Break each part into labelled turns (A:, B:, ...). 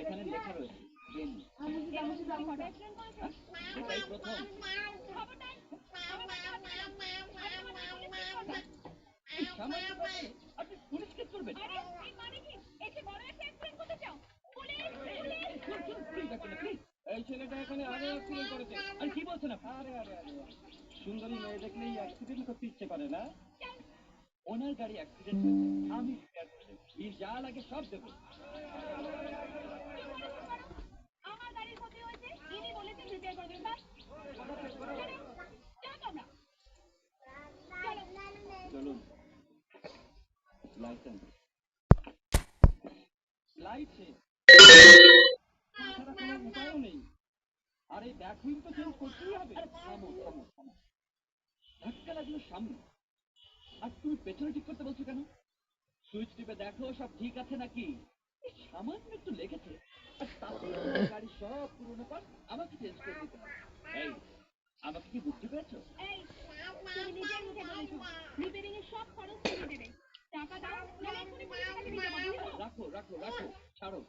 A: এখানে লেখা রয়েছে এটাই প্রথম। আপনি পুলিশ কেস করবেন? এই ছেলেটা এখানে আগে অ্যাক্সিডেন্ট করেছে। আর কি বলছেন আপনি? আরে সুন্দরী মেয়ে দেখলেই অ্যাক্সিডেন্ট করতে ইচ্ছে করে না? ওনার গাড়ি অ্যাক্সিডেন্ট হয়েছে, আমি রিপেয়ার করে দেবো। বিল যা লাগে সব দেবো। আমার গাড়ির ক্ষতি হয়েছে, ইনি বলেছেন রিপেয়ার করে দেবেন। চলুন। লাইসেন্স লাইসেন্স ছাড়া কোনো উপায়ও নেই। আরে ব্যাক হুইল তো চেঞ্জ করতেই হবে। থামো ধাক্কা লাগলো সামনে, আর তুমি পেছনে ঠিক করতে বলছো কেন? সুইচ টিপে দেখো সব ঠিক আছে নাকি। সামান্য একটু লেগেছে, আর তারপরে গাড়ি সব পুরোনো পার্ট আমাকে চেঞ্জ করে দিতে হবে। এই আমাকে কি বুঝতে পেরেছো? এই তুমি নিজের মুখে বলেছো রিপেয়ারিং এর সব খরচ তুমি দেবে। টাকা দাও, নালে এক্ষুনি পুলিশের কাছে নিয়ে যাবো। রাখো ছাড়ো।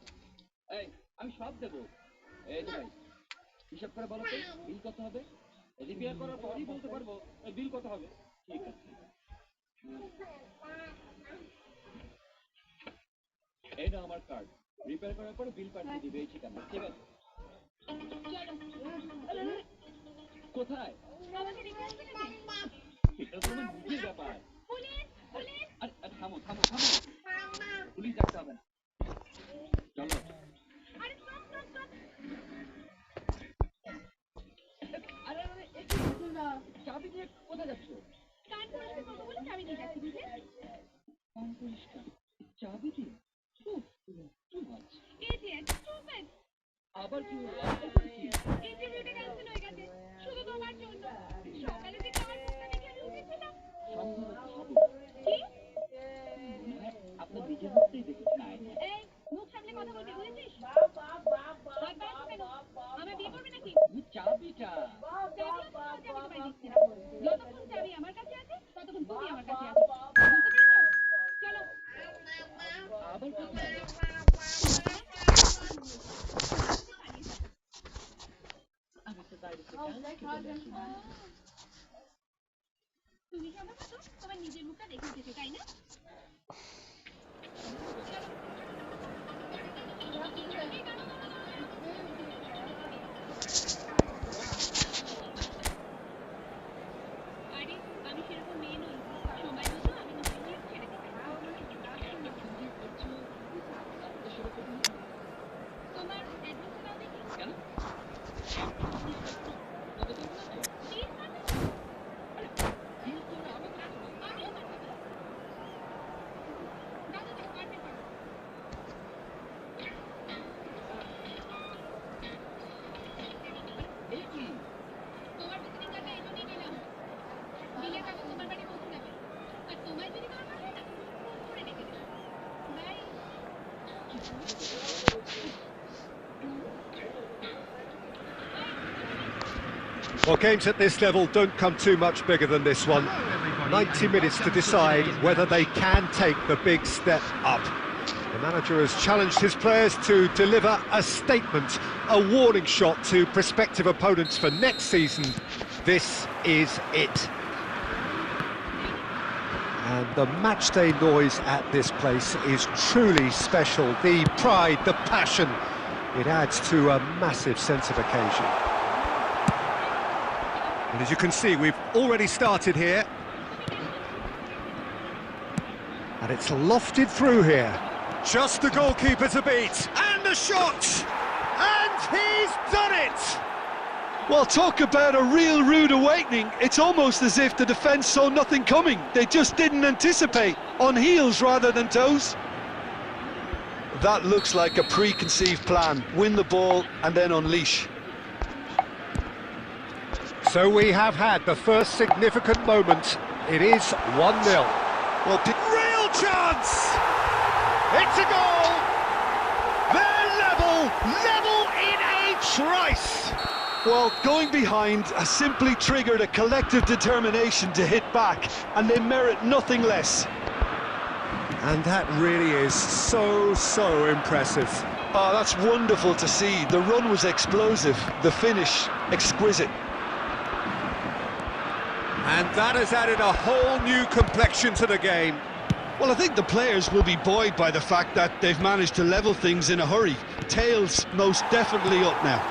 A: এই আমি সব দেবো। এই যে ভাই হিসাব করে বলো তো বিল কত হবে? রিপেয়ার করার পরই বলতে পারবো বিল কত হবে। ঠিক আছে, এই না আমার কার্ড। রিপেয়ার করার পরে বিল পাঠিয়ে দিবে এই ঠিকানা। ঠিক আছে, কোথায়? এটা তো আমার নিজের ব্যাপার। থামো পুলিশ ডাকতে হবে না, চলো। চাবি দিয়ে কোথায় যাচ্ছ? চাবি দিয়ে যাচ্ছি। চাবি দিয়ে আবার কি ইন্টারভিউটা ক্যান্সেল হয়ে গেছে শুধু তোমার জন্য। সকালে যে তোমার মুখটা দেখে আমি উঠেছিলাম। কি আপনার নিজের মুখটাই দেখেছি। এই মুখ সামনে কথা বলতে বুঝেছিস? আমার বিয়ে করবে নাকি? চাবিটা যতক্ষণ চাবি আমার কাছে আছে ততক্ষণ তুমি আমার কাছে আছো, বুঝতে পেরেছো? চলো। আবার কোথায়? তুমি সম্ভবত তোমার নিজের মুখটা দেখে উঠেছো, তাই না? আরে আমি সেরকম মেয়ে নই, সময় মতো আমি তোমাকে ছেড়ে দিতে তোমার অ্যাড্রেসটা দাও দেখি। কেন?
B: Well, games at this level don't come too much bigger than this one. 90 minutes to decide whether they can take the big step up. The manager has challenged his players to deliver a statement, a warning shot to prospective opponents for next season. This is it. And the matchday noise at this place is truly special. The pride, the passion, it adds to a massive sense of occasion. And as you can see, we've already started here. And it's lofted through here. Just the goalkeeper to beat. And the shot! And he's done it!
C: Well, talk about a real rude awakening. It's almost as if the defence saw nothing coming. They just didn't anticipate. On heels rather than toes. That looks like a preconceived plan. Win the ball and then unleash.
B: So we have had the first significant moment. It is 1-0.
C: Well,
B: chance! It's a goal! They're level in a trice!
C: Well, going behind has simply triggered a collective determination to hit back, and they merit nothing less.
B: And that really is so impressive.
C: Oh, that's wonderful to see. The run was explosive, the finish exquisite.
B: And that has added a whole new complexion to the game.
C: Well, I think the players will be buoyed by the fact that they've managed to level things in a hurry. Tails most definitely up now.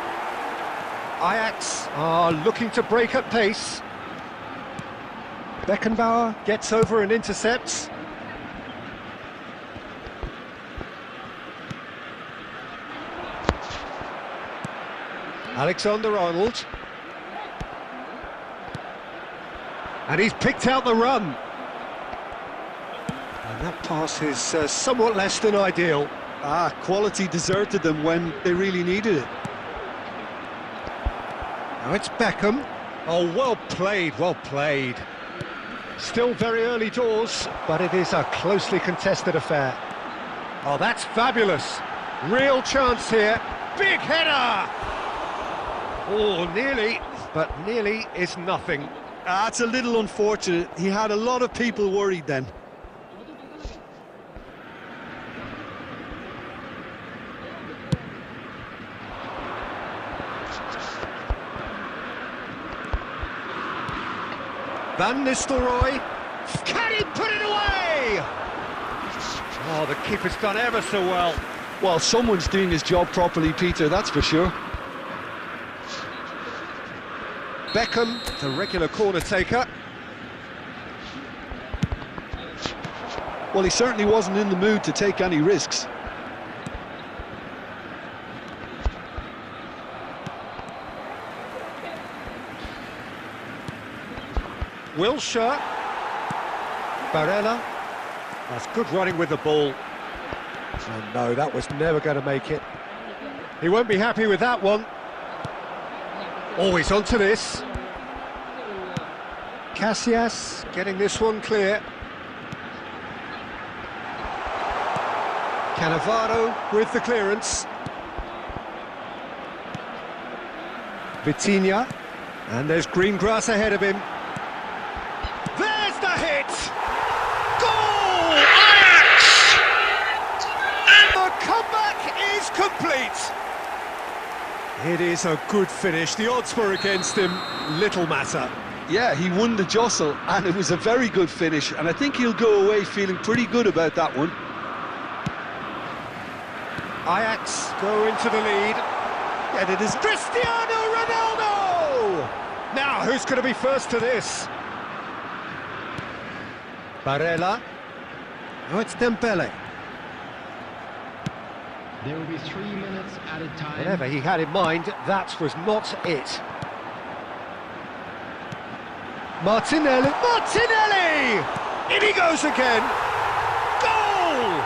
B: Ajax are looking to break at pace. Beckenbauer gets over and intercepts. Alexander-Arnold. And he's picked out the run. And that pass is somewhat less than ideal.
C: Quality deserted them when they really needed it.
B: Now it's Beckham. Oh, well played, well played. Still very early doors, but it is a closely contested affair. Oh, that's fabulous. Real chance here. Big header! Oh, nearly, but nearly is nothing.
C: It's a little unfortunate. He had a lot of people worried then.
B: Van Nistelrooy. Can he put it away? Oh, the keeper's done ever so well.
C: Well, someone's doing his job properly, Peter, that's for sure.
B: Beckham, the regular corner taker.
C: Well, he certainly wasn't in the mood to take any risks.
B: Wilshere. Barella. That's good running with the ball. Oh no, that was never going to make it. He won't be happy with that one. Oh, he's onto this. Casillas getting this one clear. Cannavaro with the clearance. Vitinha. And there's green grass ahead of him. There's the hit! Goal! Ajax! And the comeback is complete! It is a good finish. The odds were against him. Little matter.
C: Yeah, he won the jostle, and it was a very good finish, and I think he'll go away feeling pretty good about that one.
B: Ajax go into the lead. And it is Cristiano Ronaldo! Now, who's going to be first to this? Barella. Oh, it's Dembele.
D: There will be 3 minutes added time.
B: Whatever he had in mind, that was not it. Martinelli. Martinelli! In he goes again. Goal!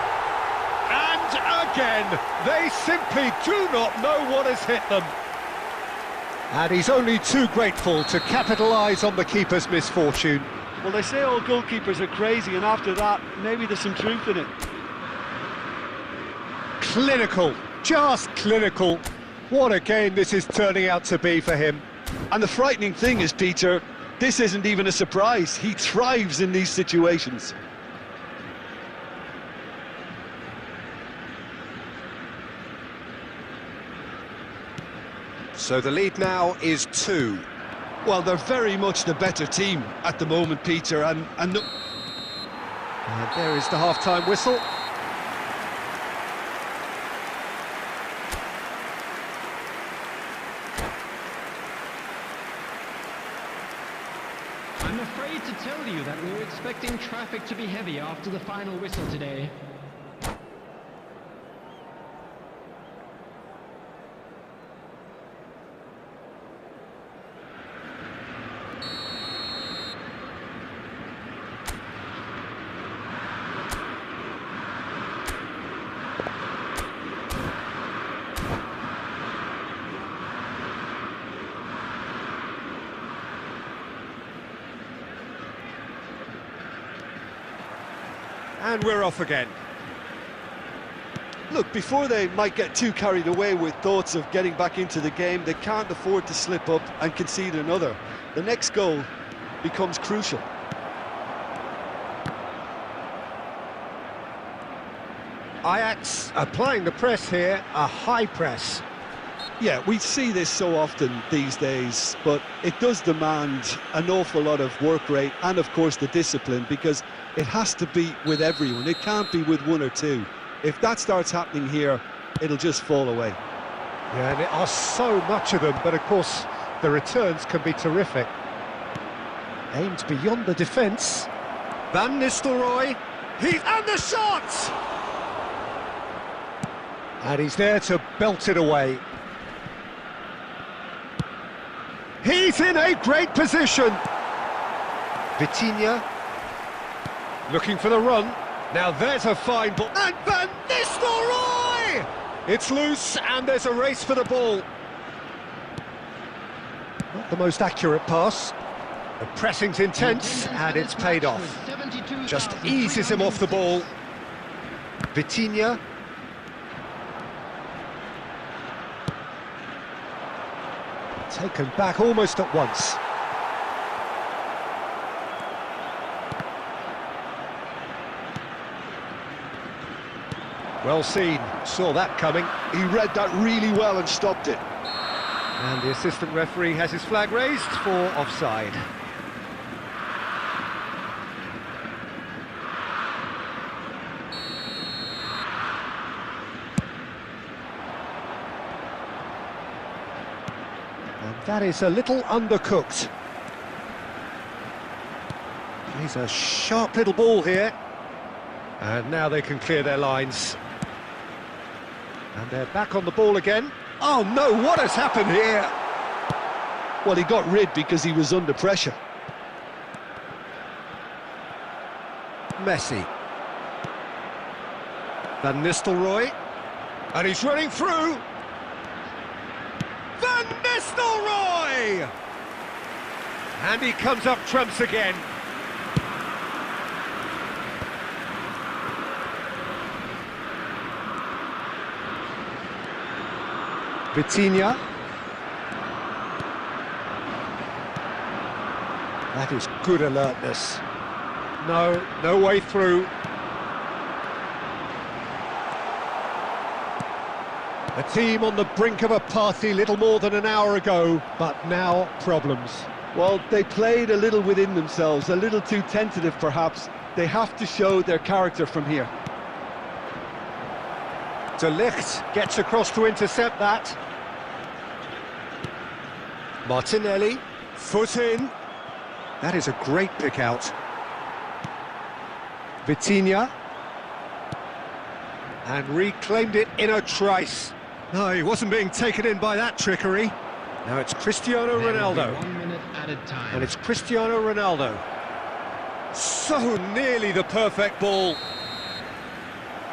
B: And again, they simply do not know what has hit them. And he's only too grateful to capitalise on the keeper's misfortune.
C: Well, they say all goalkeepers are crazy, and after that, maybe there's some truth in it.
B: Clinical, just clinical. What a game this is turning out to be for him.
C: And the frightening thing is, Peter, this isn't even a surprise. He thrives in these situations.
B: So the lead now is 2.
C: Well, they're very much the better team at the moment, Peter, and
B: there is the half-time whistle.
D: I'm afraid to tell you that we were expecting traffic to be heavy after the final whistle today.
B: And we're off again.
C: Look, before they might get too carried away with thoughts of getting back into the game, they can't afford to slip up and concede another. The next goal becomes crucial.
B: Ajax applying the press here, a high press.
C: Yeah, we see this so often these days, but it does demand an awful lot of work rate and, of course, the discipline, because it has to be with everyone. It can't be with one or two. If that starts happening here, it'll just fall away.
B: Yeah, and there are so much of them, but of course the returns can be terrific. Aimed beyond the defence. Van Nistelrooy, and the shot! And he's there to belt it away. He's in a great position. Vitinha looking for the run. Now there's a fine ball. And Van Nistelrooy! It's loose and there's a race for the ball. Not the most accurate pass. The pressing's intense and it's paid off. Just eases him off the ball. Vitinha. Taken back almost at once. Well seen, saw that coming.
C: He read that really well and stopped it.
B: And the assistant referee has his flag raised for offside. And that is a little undercooked. He's a sharp little ball here. And now they can clear their lines. And they're back on the ball again. Oh no, what has happened here?
C: Well, he got rid because he was under pressure.
B: Messi. Van Nistelrooy. And he's running through. Van Nistelrooy! And he comes up trumps again. Vitinha. That is good alertness. No way through. A team on the brink of a party little more than an hour ago, but now problems.
C: Well, they played a little within themselves, a little too tentative perhaps. They have to show their character from here.
B: De Ligt gets across to intercept that. Martinelli, foot in. That is a great pick out. Vitinha. And reclaimed it in a trice. No, he wasn't being taken in by that trickery. Now it's Cristiano Ronaldo.
D: 1 minute added time.
B: And it's Cristiano Ronaldo. So nearly the perfect ball.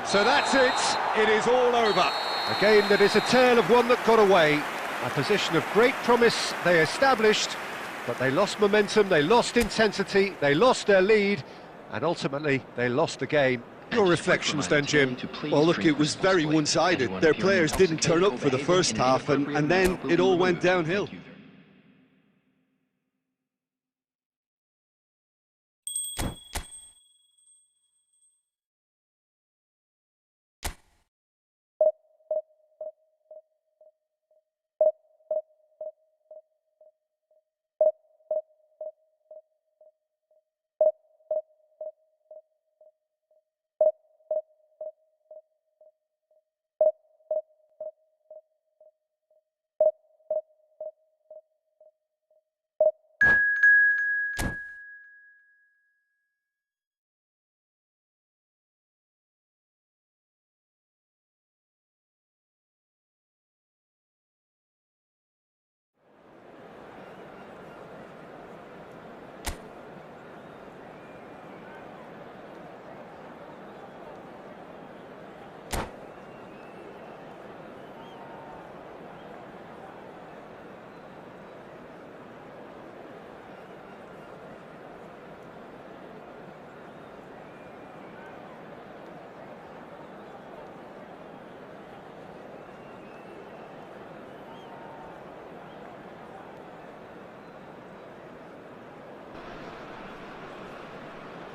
B: So that's it. It is all over. A game that is a tale of one that got away. A position of great promise they established, but they lost momentum, they lost intensity, they lost their lead, and ultimately they lost the game. Your reflections then, Jim?
C: Well, look, it was very one-sided. Their players didn't turn up for the first half, and then it all went downhill.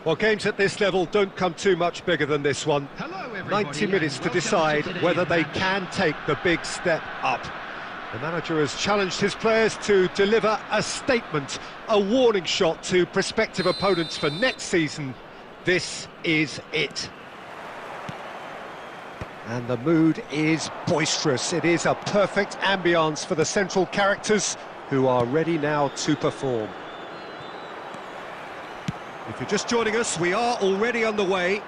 B: Well, games at this level don't come too much bigger than this one.
D: Hello, everybody,
B: 90 minutes
D: and
B: to
D: welcome
B: decide
D: to today's
B: whether they
D: match.
B: can take the big step up. The manager has challenged his players to deliver a statement, a warning shot to prospective opponents for next season. This is it. And the mood is boisterous. It is a perfect ambience for the central characters who are ready now to perform. If you're just joining us, we are already underway.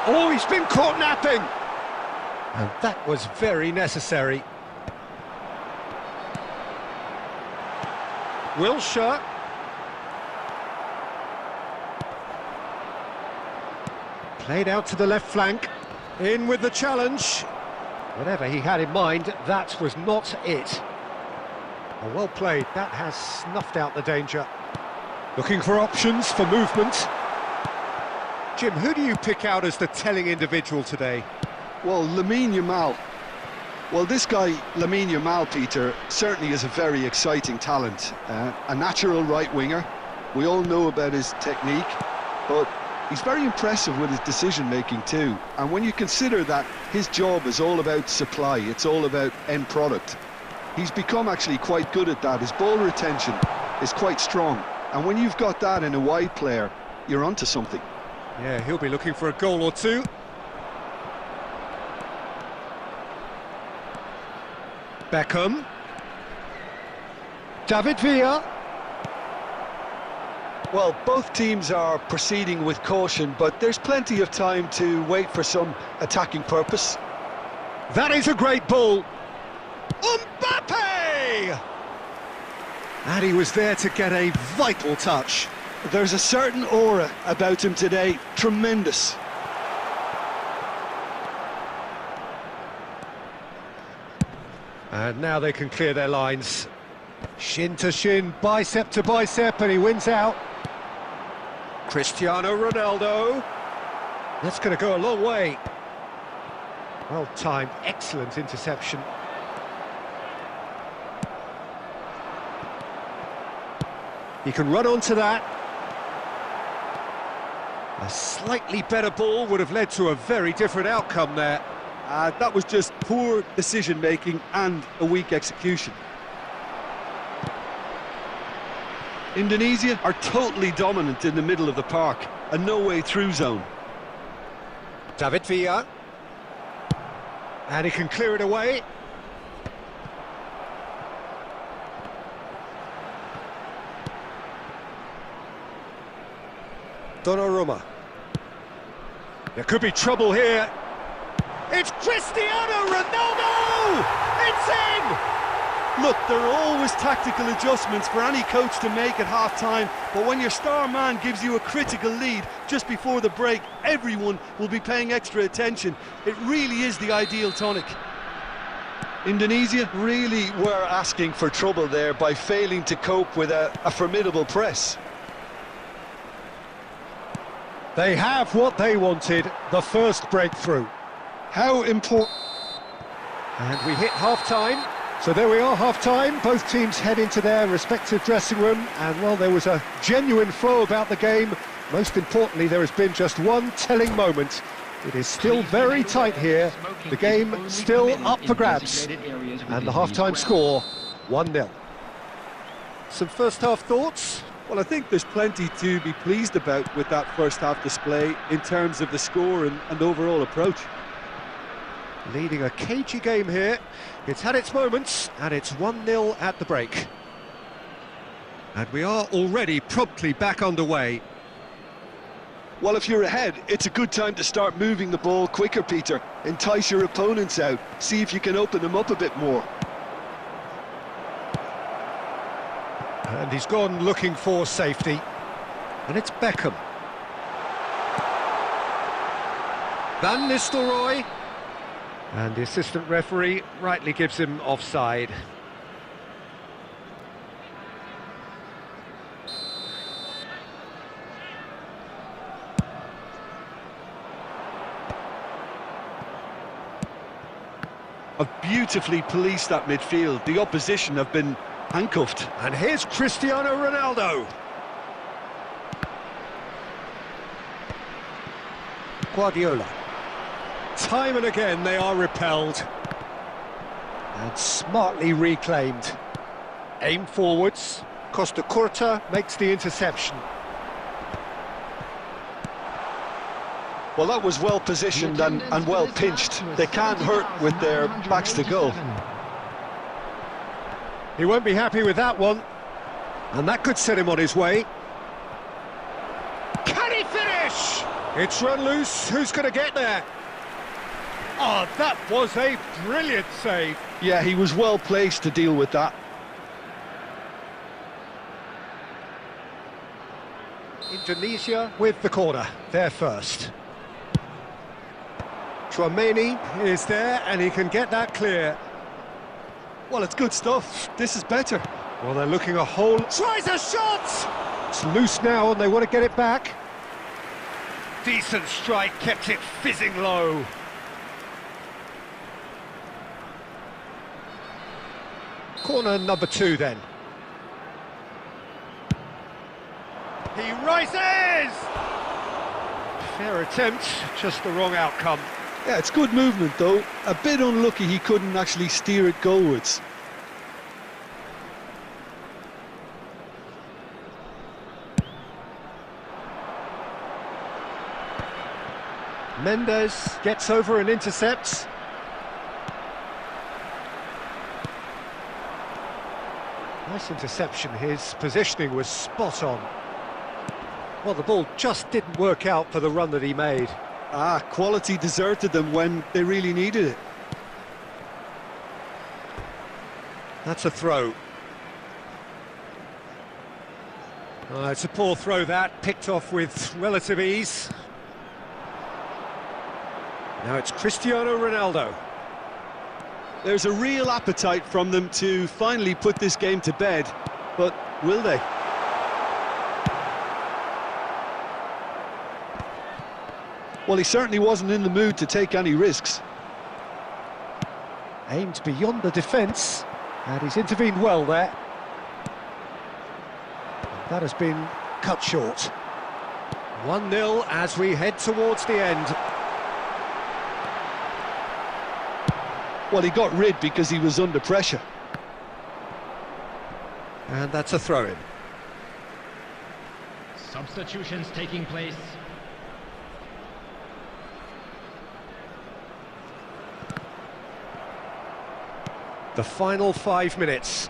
B: Oh, he's been caught napping! And that was very necessary. Wilshere. Played out to the left flank. In with the challenge. Whatever he had in mind, that was not it. Oh, well played. That has snuffed out the danger. Looking for options for movement. Jim, who do you pick out as the telling individual today?
C: Well, Lamine Yamal. Well, this guy, Lamine Yamal, Peter, certainly is a very exciting talent. A natural right winger. We all know about his technique, but he's very impressive with his decision-making too. And when you consider that his job is all about supply, it's all about end product, he's become actually quite good at that. His ball retention is quite strong. And when you've got that in a wide player, you're onto something.
B: Yeah, he'll be looking for a goal or two. Beckham. David Villa.
C: Well, both teams are proceeding with caution, but there's plenty of time to wait for some attacking purpose.
B: That is a great ball. Mbappe! And he was there to get a vital touch.
C: There's a certain aura about him today, tremendous.
B: And now they can clear their lines. Shin to shin, bicep to bicep, and he wins out. Cristiano Ronaldo. That's going to go a long way. Well timed, excellent interception. He can run onto that. A slightly better ball would have led to a very different outcome there.
C: That was just poor decision-making and a weak execution. Indonesia are totally dominant in the middle of the park, a no-way-through zone.
B: David Villa. And he can clear it away. Donnarumma. There could be trouble here. It's Cristiano Ronaldo! It's in!
C: Look, there are always tactical adjustments for any coach to make at half-time, but when your star man gives you a critical lead just before the break, everyone will be paying extra attention. It really is the ideal tonic. Indonesia really were asking for trouble there by failing to cope with a formidable press.
B: They have what they wanted, the first breakthrough.
C: How important...
B: And we hit half-time. So there we are, half-time. Both teams head into their respective dressing room. And, well, there was a genuine flow about the game. Most importantly, there has been just one telling moment. It is still very tight here. The game still up for grabs. And the half-time score, 1-0. Some first-half thoughts?
C: Well, I think there's plenty to be pleased about with that first-half display in terms of the score and overall approach.
B: Leading a cagey game here. It's had its moments, and it's 1-0 at the break. And we are already promptly back underway.
C: Well, if you're ahead, it's a good time to start moving the ball quicker, Peter. Entice your opponents out, see if you can open them up a bit more.
B: And he's gone looking for safety. And it's Beckham. Van Nistelrooy. And the assistant referee rightly gives him offside.
C: Have beautifully policed that midfield. The opposition have been handcuffed.
B: And here's Cristiano Ronaldo. Guardiola. Time and again they are repelled. And smartly reclaimed. Aim forwards. Costa Curta makes the interception.
C: Well, that was well positioned and well pinched. They can't hurt with their backs to goal.
B: He won't be happy with that one. And that could set him on his way. Can he finish? It's run loose. Who's going to get there? Oh, that was a brilliant save.
C: Yeah, he was well placed to deal with that.
B: Indonesia with the corner. They're first. Chouameni is there and he can get that clear.
C: Well, it's good stuff. This is better.
B: Well, they're looking a hole. Tries a shot! It's loose now and they want to get it back. Decent strike, kept it fizzing low. Corner number 2 then. He rises! Fair attempt, just the wrong outcome.
C: Yeah, it's good movement though. A bit unlucky he couldn't actually steer it goalwards.
B: Mendes gets over and intercepts. Nice interception, his positioning was spot on. Well, the ball just didn't work out for the run that he made.
C: Quality deserted them when they really needed it.
B: That's a throw. It's a poor throw that, picked off with relative ease. Now it's Cristiano Ronaldo.
C: There's a real appetite from them to finally put this game to bed, but will they? Well, he certainly wasn't in the mood to take any risks.
B: Aimed beyond the defence, and he's intervened well there. That has been cut short. 1-0 as we head towards the end.
C: Well, he got rid because he was under pressure.
B: And that's a throw-in.
D: Substitutions taking place.
B: The final 5 minutes.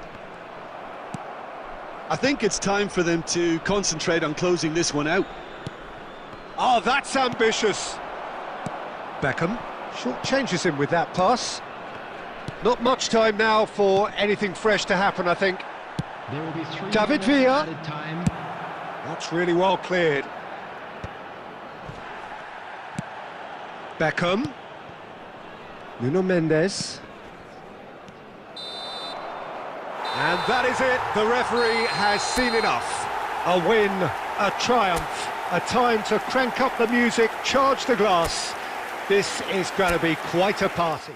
C: I think it's time for them to concentrate on closing this one out.
B: Oh, that's ambitious. Beckham short-changes him with that pass. Not much time now for anything fresh to happen, I think.
D: There will be 3
B: David
D: minutes
B: Villa.
D: added time.
B: That's really well cleared. Beckham. Nuno Mendes. And that is it. The referee has seen enough. A win, a triumph, a time to crank up the music, charge the glass. This is going to be quite a party.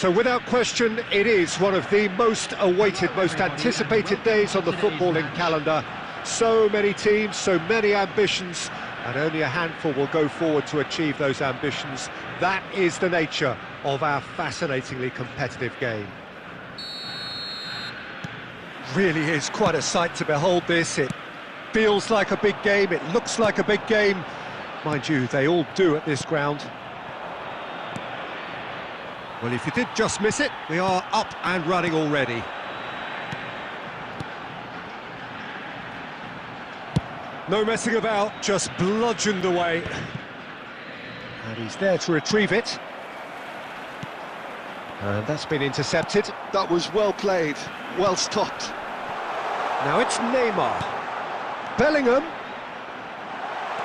B: So without question, it is one of the most awaited, most anticipated days on the footballing calendar. So many teams, so many ambitions, and only a handful will go forward to achieve those ambitions. That is the nature of our fascinatingly competitive game. Really is quite a sight to behold this. It feels like a big game, it looks like a big game. Mind you, they all do at this ground. Well, if you did just miss it, we are up and running already. No messing about, just bludgeoned away. And he's there to retrieve it. And that's been intercepted.
C: That was well played, well stopped.
B: Now it's Neymar. Bellingham.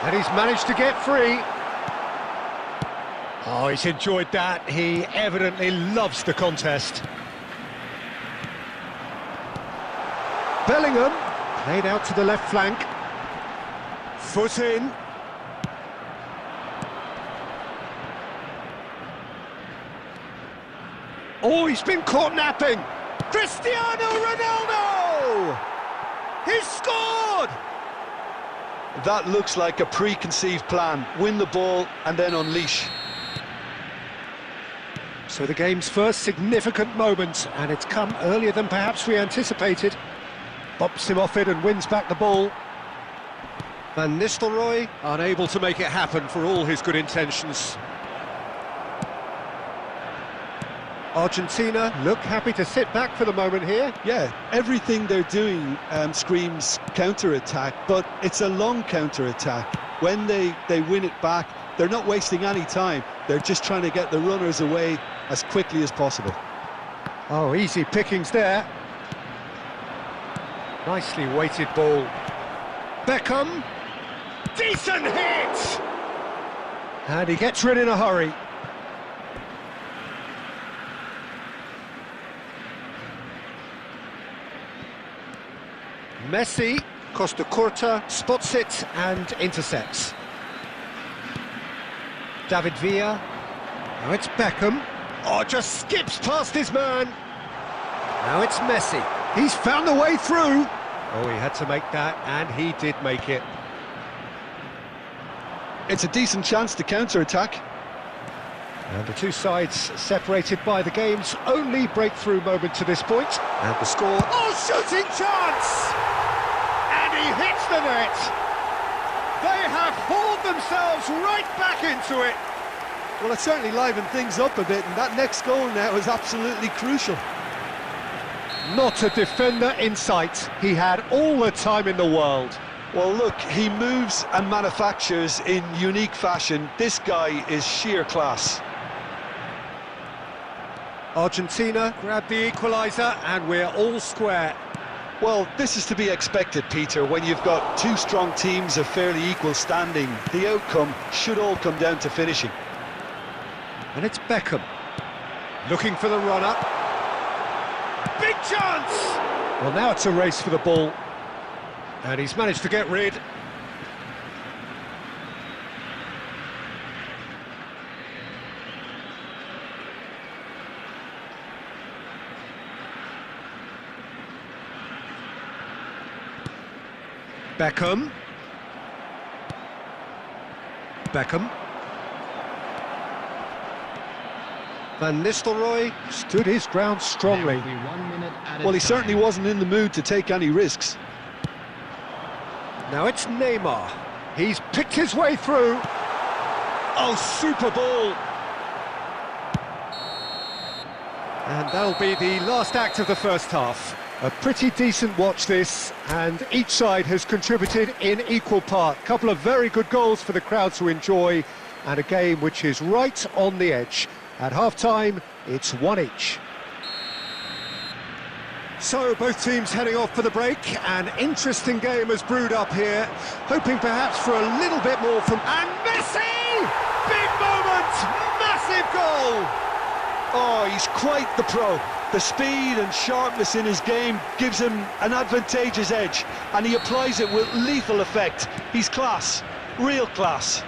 B: And he's managed to get free. Oh, he's enjoyed that. He evidently loves the contest. Bellingham, played out to the left flank. Foot in. Oh, he's been caught napping. Cristiano Ronaldo! He's scored!
C: That looks like a preconceived plan. Win the ball and then unleash.
B: So the game's first significant moment, and it's come earlier than perhaps we anticipated. Bops him off it and wins back the ball. Van Nistelrooy unable to make it happen for all his good intentions. Argentina look happy to sit back for the moment here.
C: Yeah, everything they're doing screams counter-attack, but it's a long counter-attack. When they win it back, they're not wasting any time. They're just trying to get the runners away as quickly as possible.
B: Oh, easy pickings there. Nicely weighted ball. Beckham. Decent hit! And he gets rid in a hurry. Messi, Costa Curta, spots it and intercepts. David Villa. Now it's Beckham. Oh, just skips past his man. Now it's Messi. He's found the way through. Oh, he had to make that, and he did make it.
C: It's a decent chance to counter-attack.
B: And the two sides separated by the game's only breakthrough moment to this point. And the score... Oh, shooting chance! And he hits the net! They have hauled themselves right back into it!
C: Well, it certainly livened things up a bit, and that next goal now is absolutely crucial.
B: Not a defender in sight. He had all the time in the world.
C: Well, look, he moves and manufactures in unique fashion. This guy is sheer class.
B: Argentina grabbed the equaliser, and we're all square.
C: Well, this is to be expected, Peter, when you've got two strong teams of fairly equal standing. The outcome should all come down to finishing.
B: And it's Beckham, looking for the runner. Big chance! Well, now it's a race for the ball. And he's managed to get rid. Beckham. Beckham. Van Nistelrooy stood his ground strongly.
C: Well, he certainly wasn't in the mood to take any risks.
B: Now it's Neymar. He's picked his way through. Oh, super ball. And that'll be the last act of the first half. A pretty decent watch this, and each side has contributed in equal part. A couple of very good goals for the crowd to enjoy, and a game which is right on the edge. At half-time, it's 1 each. So, both teams heading off for the break. An interesting game has brewed up here, hoping perhaps for a little bit more from... And Messi! Big moment! Massive goal!
C: Oh, he's quite the pro. The speed and sharpness in his game gives him an advantageous edge, and he applies it with lethal effect. He's class, real class.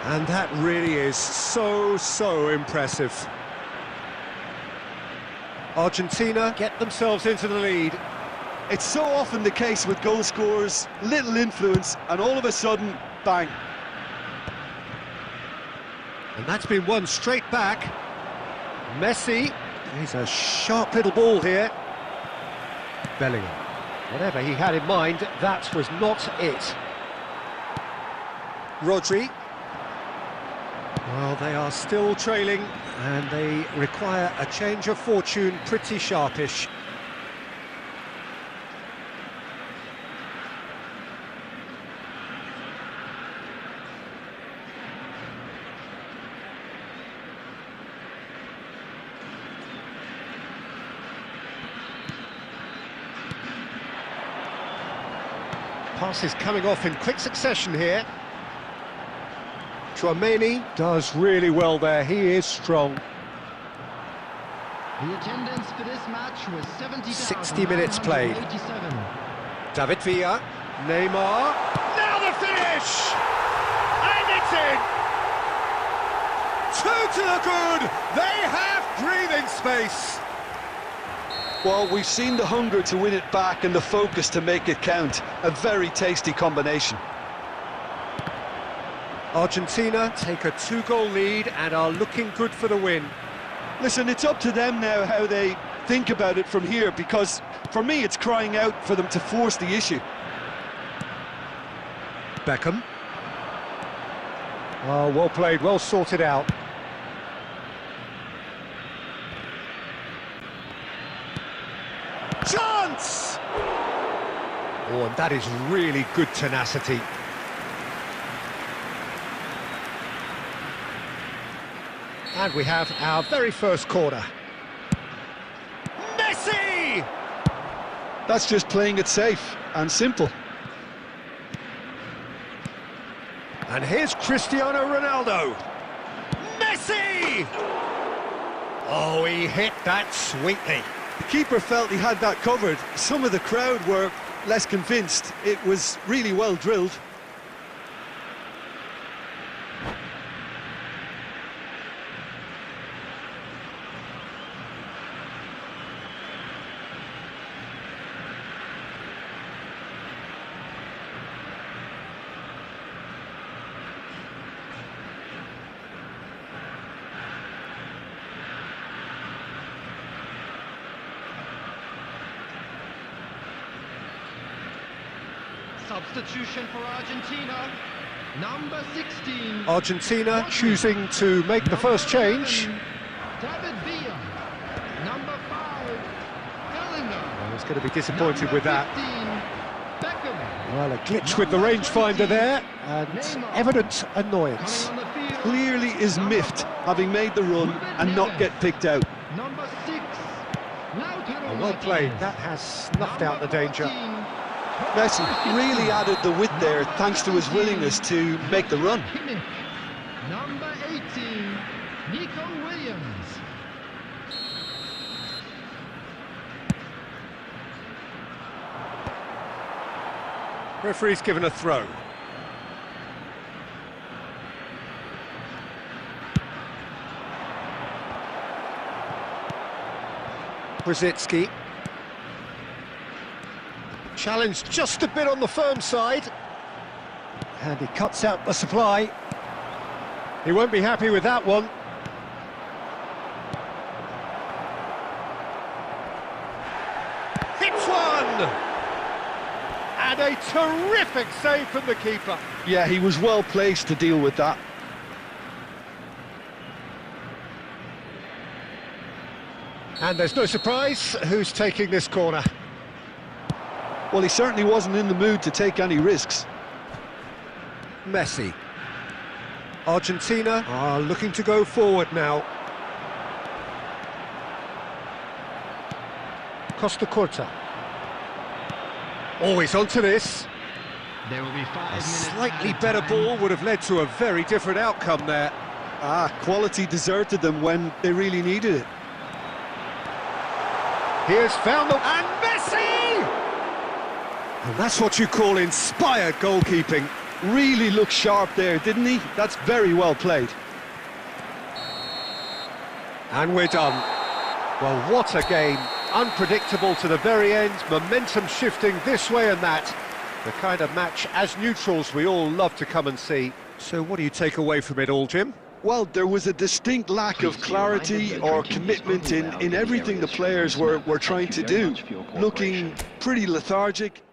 B: And that really is so impressive. Argentina get themselves into the lead.
C: It's so often the case with goal scorers, little influence, and all of a sudden, bang.
B: And that's been won straight back. Messi, he's a sharp little ball here. Bellingham, whatever he had in mind, that was not it. Rodri. Well, they are still trailing, and they require a change of fortune pretty sharpish. Passes coming off in quick succession here. Chouameni does really well there, he is strong.
D: The attendance for this match was
B: 60 minutes played.
D: 70,987.
B: David Villa, Neymar, now the finish! And it's in! Two to the good, they have breathing space.
C: Well, we've seen the hunger to win it back and the focus to make it count. A very tasty combination.
B: Argentina take a 2-goal lead and are looking good for the win.
C: Listen, it's up to them now how they think about it from here, because for me it's crying out for them to force the issue.
B: Beckham. Oh, well played, well sorted out. Chance! Oh, and that is really good tenacity. And we have our very first corner. Messi!
C: That's just playing it safe and simple.
B: And here's Cristiano Ronaldo. Messi! Oh, he hit that sweetly.
C: The keeper felt he had that covered. Some of the crowd were less convinced. It was really well drilled.
D: Substitution for Argentina, number 16.
B: Argentina choosing to make the first change.
D: David Villa, number 5. Bellingham.
B: I was going to be disappointed with that.
D: 15. Beckham.
B: Well, a glitch with the rangefinder there, and evident annoyance.
D: Coming on the field.
C: Clearly is miffed, having made the run and not get picked out.
D: Number 6. Lautaro
B: Well played,
D: Martinez.
B: that has snuffed out the danger.
D: 14.
C: Messi really added the width there thanks to his willingness to make the run.
D: Kimmich. Number 18. Nico Williams.
B: Referee's given a throw. Brzezinski. Challenged just a bit on the firm side. And he cuts out the supply. He won't be happy with that one. Hits one! And a terrific save from the keeper.
C: Yeah, he was well placed to deal with that.
B: And there's no surprise who's taking this corner.
C: Well, he certainly wasn't in the mood to take any risks.
B: Messi. Argentina are looking to go forward now. Costa Curta. Always onto this.
D: There will be 5
B: A
D: minutes.
B: slightly
D: added
B: better
D: time.
B: ball would have led to a very different outcome there.
C: Quality deserted them when they really needed it.
B: Here's found the... And Messi! And that's what you call inspired goalkeeping.
C: Really looked sharp there, didn't he? That's very well played.
B: And we're done. Well, what a game. Unpredictable to the very end, momentum shifting this way and that. The kind of match, as neutrals, we all love to come and see. So what do you take away from it all, Jim?
C: Well, there was a distinct lack of clarity or commitment in everything the players were trying to do. Looking pretty lethargic.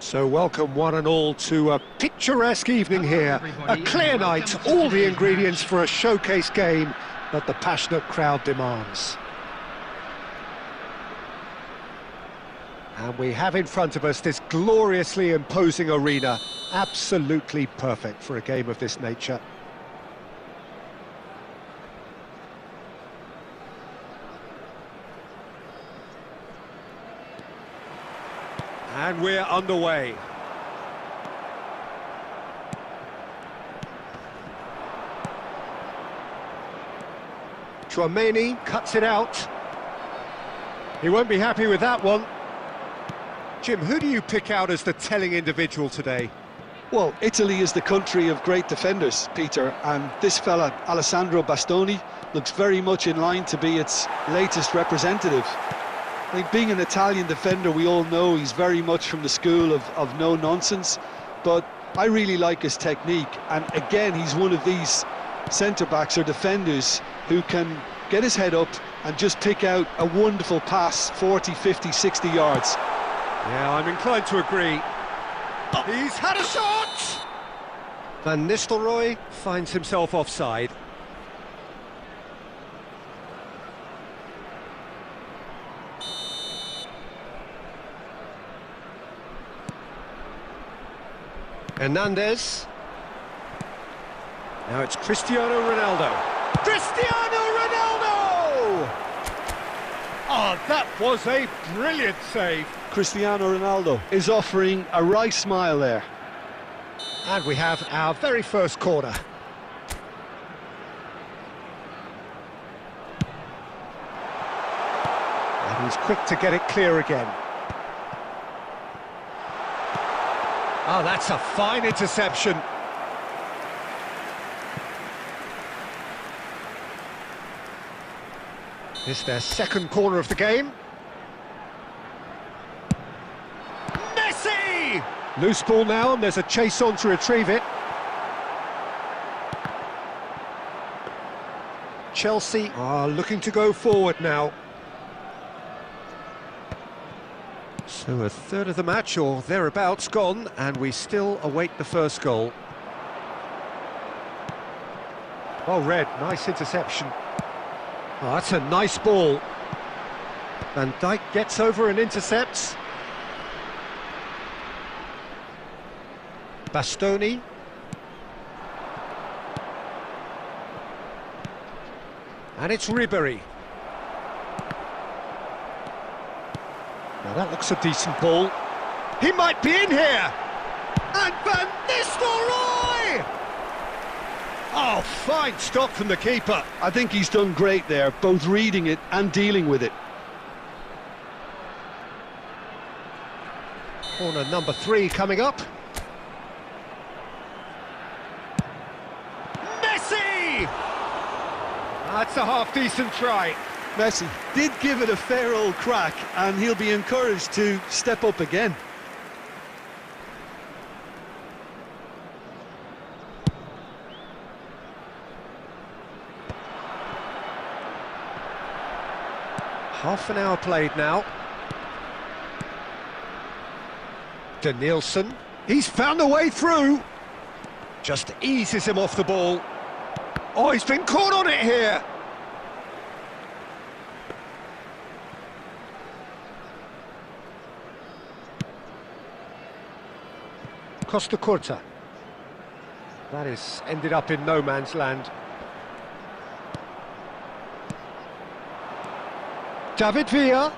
B: So welcome one and all to a picturesque evening here. A clear night, all the ingredients for a showcase game that the passionate crowd demands. And we have in front of us this gloriously imposing arena, absolutely perfect for a game of this nature. And we're underway. Chouameni cuts it out. He won't be happy with that one. Jim, who do you pick out as the telling individual today?
C: Well, Italy is the country of great defenders, Peter, and this fella, Alessandro Bastoni, looks very much in line to be its latest representative. I think being an Italian defender, we all know he's very much from the school of no-nonsense, but I really like his technique, and again, he's one of these centre-backs or defenders who can get his head up and just pick out a wonderful pass, 40, 50, 60 yards.
B: Yeah, I'm inclined to agree. He's had a shot! Van Nistelrooy finds himself offside. Hernandez. Now it's Cristiano Ronaldo. Cristiano Ronaldo! Oh, that was a brilliant save.
C: Cristiano Ronaldo is offering a wry smile there.
B: And we have our very first corner. And he's quick to get it clear again. Oh, that's a fine interception. This is their second corner of the game. Messi! Loose ball now, and there's a chase on to retrieve it. Chelsea are looking to go forward now. So a third of the match or thereabouts gone, and we still await the first goal. Well read, nice interception. Oh, that's a nice ball. Van Dijk gets over and intercepts. Bastoni. And it's Ribery. Now that looks a decent ball. He might be in here! And Van Nistelrooy! Oh, fine stop from the keeper.
C: I think he's done great there, both reading it and dealing with it.
B: Corner number 3 coming up. Messi! That's a half-decent try.
C: Messi did give it a fair old crack, and he'll be encouraged to step up again.
B: Half an hour played now. Danielson, he's found a way through. Just eases him off the ball. Oh, he's been caught on it here. Costa Curta. That is ended up in no man's land. David Villa.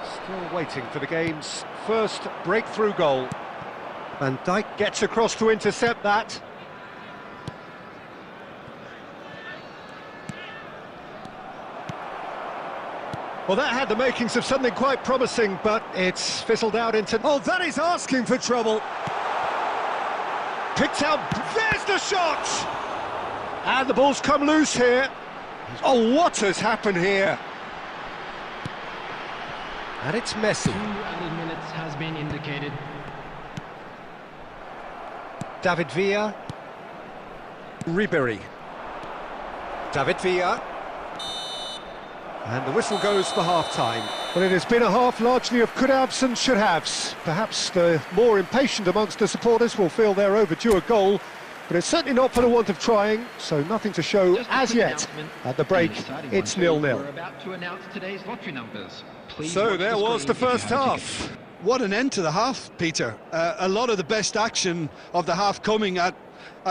B: Still waiting for the game's first breakthrough goal. Van Dijk gets across to intercept that. Well, that had the makings of something quite promising, but it's fizzled out into... Oh, that is asking for trouble. Picked out... There's the shot! And the ball's come loose here. Oh, what has happened here? And it's Messi.
D: 2 added minutes has been indicated.
B: David Villa. Ribery. David Villa. And the whistle goes for half-time. Well, it has been a half largely of could-haves and should-haves. Perhaps the more impatient amongst the supporters will feel they're overdue a goal, but it's certainly not for the want of trying, so nothing to show
D: Just a
B: as
D: quick
B: yet.
D: announcement.
B: At the break,
D: In the starting
B: it's
D: one,
B: 0-0.
D: We're about to announce today's lottery numbers. Please
B: So
D: watch
B: there
D: the
B: was the
D: screen if you
B: first
D: have a
B: half.
D: ticket.
C: What an end to the half, Peter. A lot of the best action of the half coming at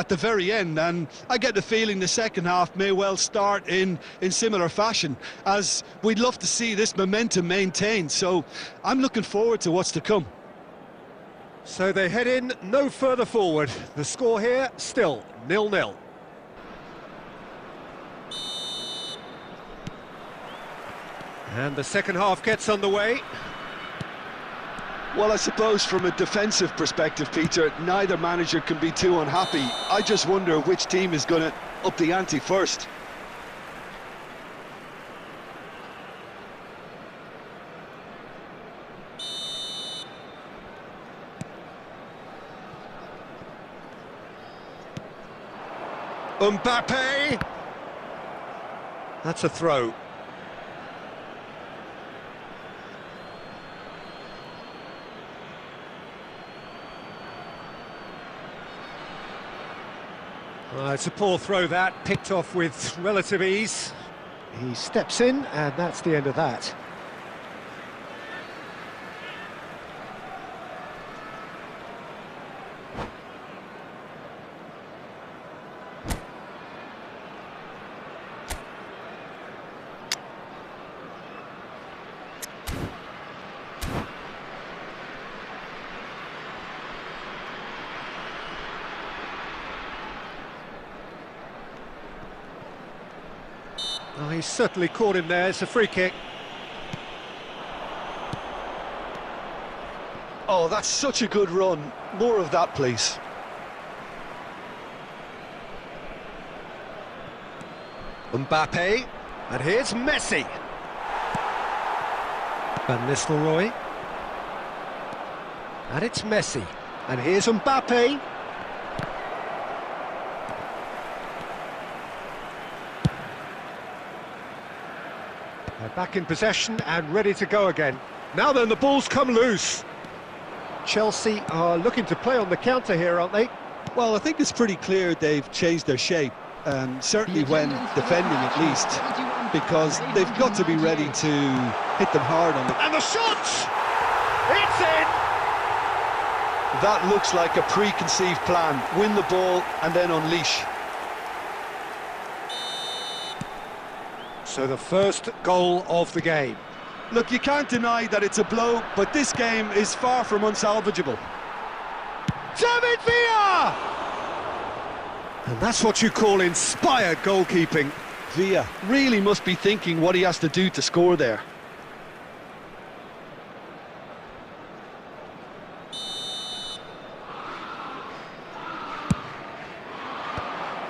C: the very end, and I get the feeling the second half may well start in similar fashion, as we'd love to see this momentum maintained. So I'm looking forward to what's to come.
B: So they head in no further forward. The score here, still 0-0. And the second half gets underway.
C: Well, I suppose from a defensive perspective, Peter, neither manager can be too unhappy. I just wonder which team is going to up the ante first.
B: Mbappe! That's a throw. It's a poor throw that, picked off with relative ease. He steps in, and that's the end of that. Oh, he's certainly caught him there. It's a free kick.
C: Oh, that's such a good run. More of that, please.
B: Mbappe, and here's Messi. Van Nistelrooy. And it's Messi. And here's Mbappe. They're back in possession and ready to go again. Now then, the ball's come loose. Chelsea are looking to play on the counter here, aren't they?
C: Well, I think it's pretty clear they've changed their shape, certainly when defending at least, because they've got to be ready to hit them hard on the...
B: And the shot! It's in!
C: That looks like a preconceived plan. Win the ball and then unleash.
B: So the first goal of the game.
C: Look, you can't deny that it's a blow, but this game is far from unsalvageable.
B: David Villa! And that's what you call inspired goalkeeping.
C: Villa really must be thinking what he has to do to score there.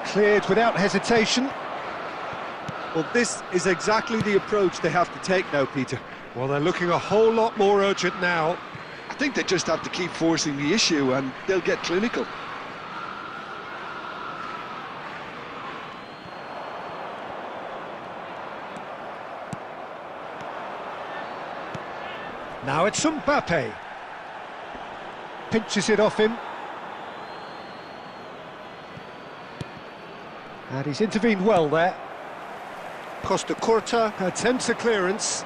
B: Cleared without hesitation.
C: Well, this is exactly the approach they have to take now, Peter.
B: Well, they're looking a whole lot more urgent now.
C: I think they just have to keep forcing the issue and they'll get clinical.
B: Now it's Mbappe. Pinches it off him. And he's intervened well there. Costa Curta attempts a clearance.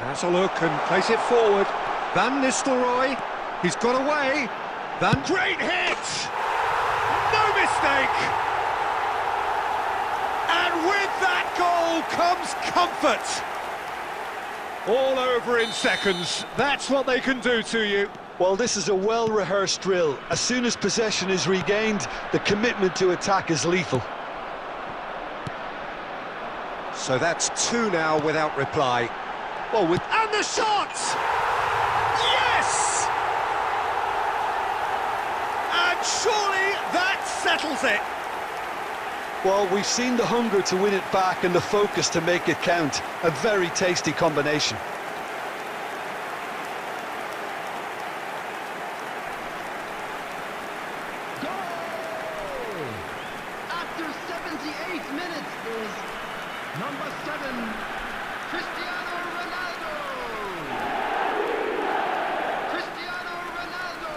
B: Has a look and plays it forward. Van Nistelrooy, he's got away. Great hit! No mistake! And with that goal comes comfort. All over in seconds. That's what they can do to you.
C: Well, this is a well-rehearsed drill. As soon as possession is regained, the commitment to attack is lethal.
B: So that's two now without reply.
C: Well,
B: And the shot! Yes! And surely that settles it.
C: Well, we've seen the hunger to win it back and the focus to make it count. A very tasty combination.
D: sudden, Cristiano Ronaldo! Cristiano Ronaldo!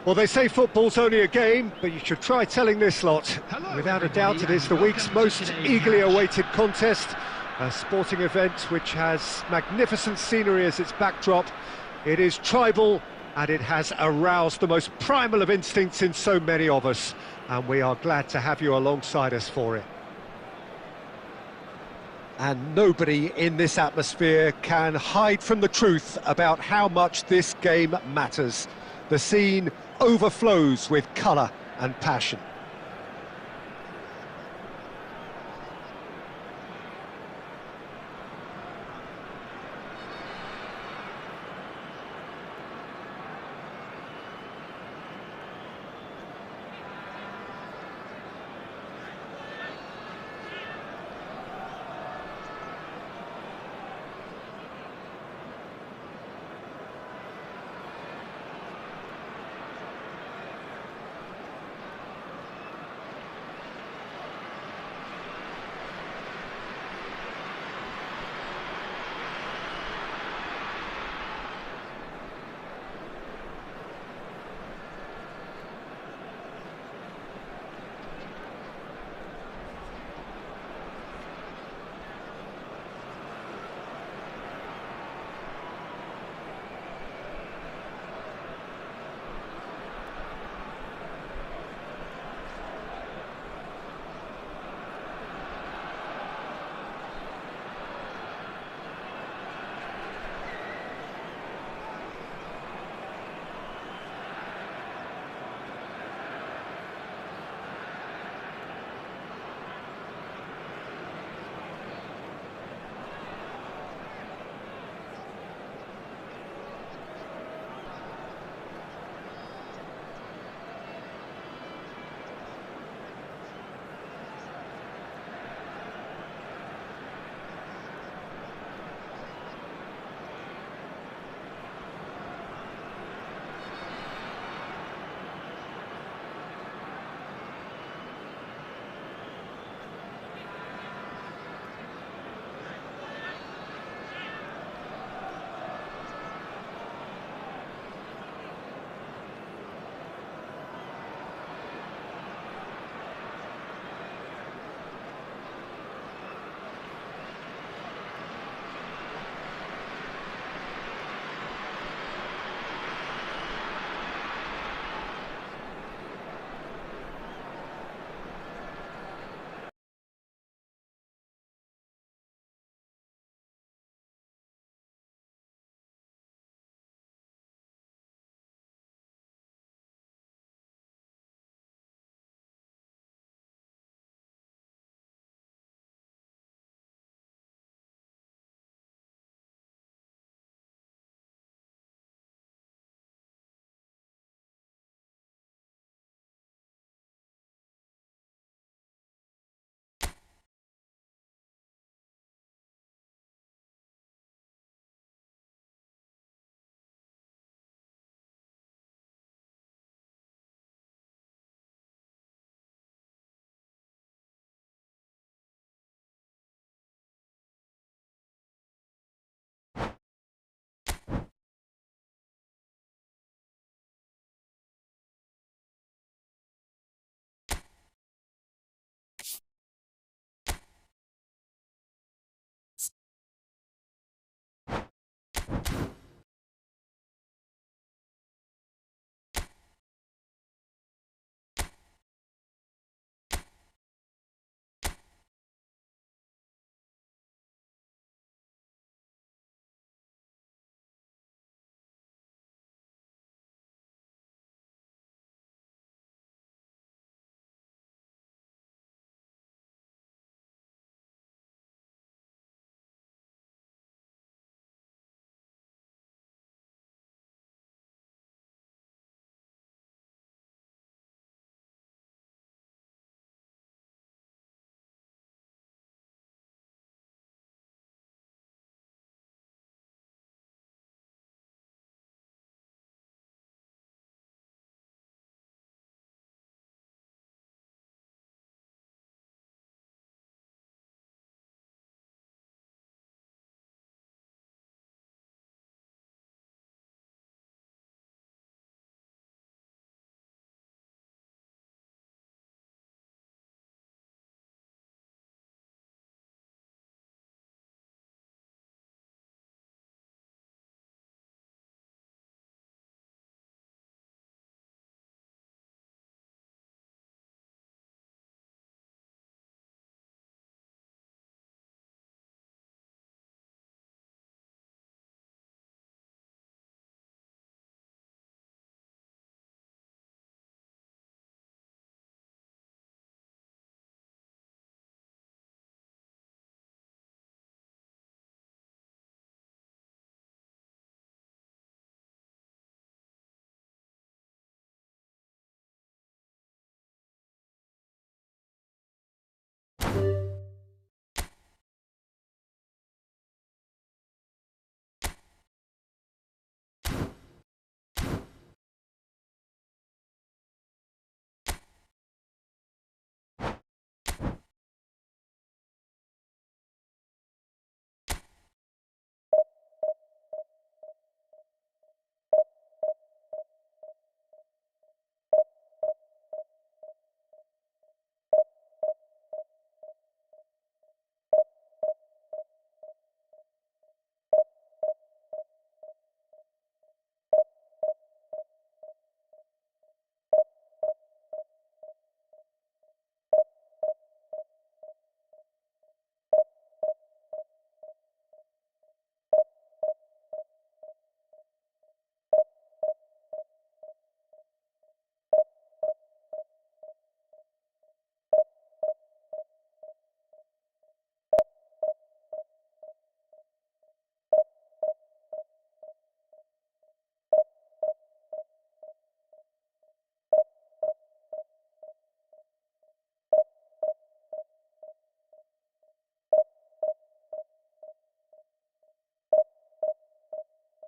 B: Well, they say football's only a game, but you should try telling this lot. Without a doubt, it is the week's most eagerly awaited contest, a sporting event which has magnificent scenery as its backdrop. It is tribal, and it has aroused the most primal of instincts in so many of us, and we are glad to have you alongside us for it. And nobody in this atmosphere can hide from the truth about how much this game matters. The scene overflows with colour and passion.